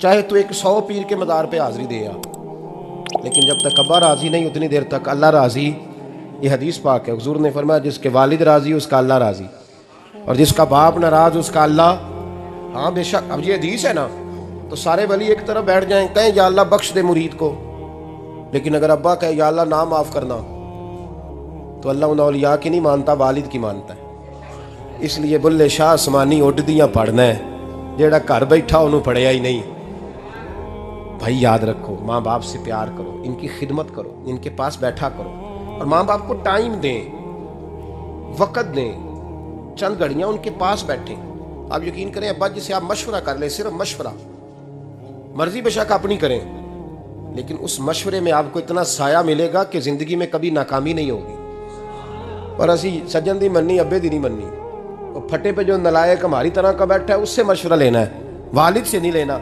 چاہے تو 100 پیر کے مزار پہ حاضری دے آ، لیکن جب تک ابا راضی نہیں اتنی دیر تک اللہ راضی۔ یہ حدیث پاک ہے، حضور نے فرمایا جس کے والد راضی اس کا اللہ راضی، اور جس کا باپ ناراض اس کا اللہ۔ ہاں بے شک، اب یہ حدیث ہے نا، تو سارے ولی ایک طرف بیٹھ جائیں، کہیں یا اللہ بخش دے مرید کو، لیکن اگر ابا کہے یا اللہ نہ معاف کرنا، تو اللہ ان اولیاء کی نہیں مانتا، والد کی مانتا ہے۔ اس لیے بلے شاہ آسمانی اڈ دیاں پڑھنا ہے، جیڑا گھر بیٹھا انہوں پڑھیا ہی نہیں۔ بھائی یاد رکھو، ماں باپ سے پیار کرو، ان کی خدمت کرو، ان کے پاس بیٹھا کرو، اور ماں باپ کو ٹائم دیں، وقت دیں، چند گھڑیاں ان کے پاس بیٹھیں۔ آپ یقین کریں ابا جی سے آپ مشورہ کر لیں، صرف مشورہ، مرضی بے شک اپنی کریں، لیکن اس مشورے میں آپ کو اتنا سایہ ملے گا کہ زندگی میں کبھی ناکامی نہیں ہوگی۔ اور اسی سجن دی مننی ابے دی نہیں مننی، وہ پھٹے پہ جو نلائق ہماری طرح کا بیٹھا ہے اس سے مشورہ لینا ہے، والد سے نہیں لینا۔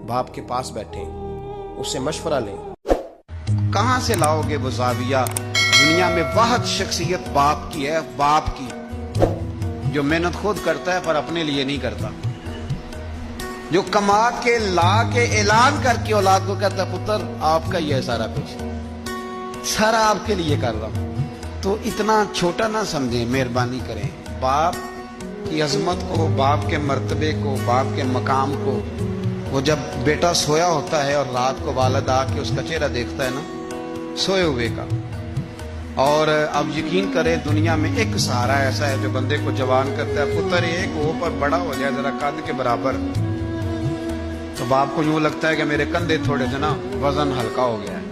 باپ کے پاس بیٹھیں، اس سے مشورہ لیں۔ کہاں سے لاؤ گے وہ زاویہ؟ دنیا میں واحد شخصیت باپ کی ہے، باپ کی، جو محنت خود کرتا ہے پر اپنے لیے نہیں کرتا، جو کما کے لا کے اعلان کر کے اولاد کو کہتا ہے پتر آپ کا ہی ہے سارا کچھ، سارا آپ کے لیے کر رہا ہوں۔ تو اتنا چھوٹا نہ سمجھیں، مہربانی کریں، باپ کی عظمت کو، باپ کے مرتبے کو، باپ کے مقام کو۔ وہ جب بیٹا سویا ہوتا ہے اور رات کو والد آ کے اس کا چہرہ دیکھتا ہے نا، سوئے ہوئے کا، اور اب یقین کریں دنیا میں ایک سہارا ایسا ہے جو بندے کو جوان کرتا ہے، پتر ایک وہ پر بڑا ہو جائے ذرا قد کے برابر، تو باپ کو یوں لگتا ہے کہ میرے کندھے تھوڑے سے نا وزن ہلکا ہو گیا ہے۔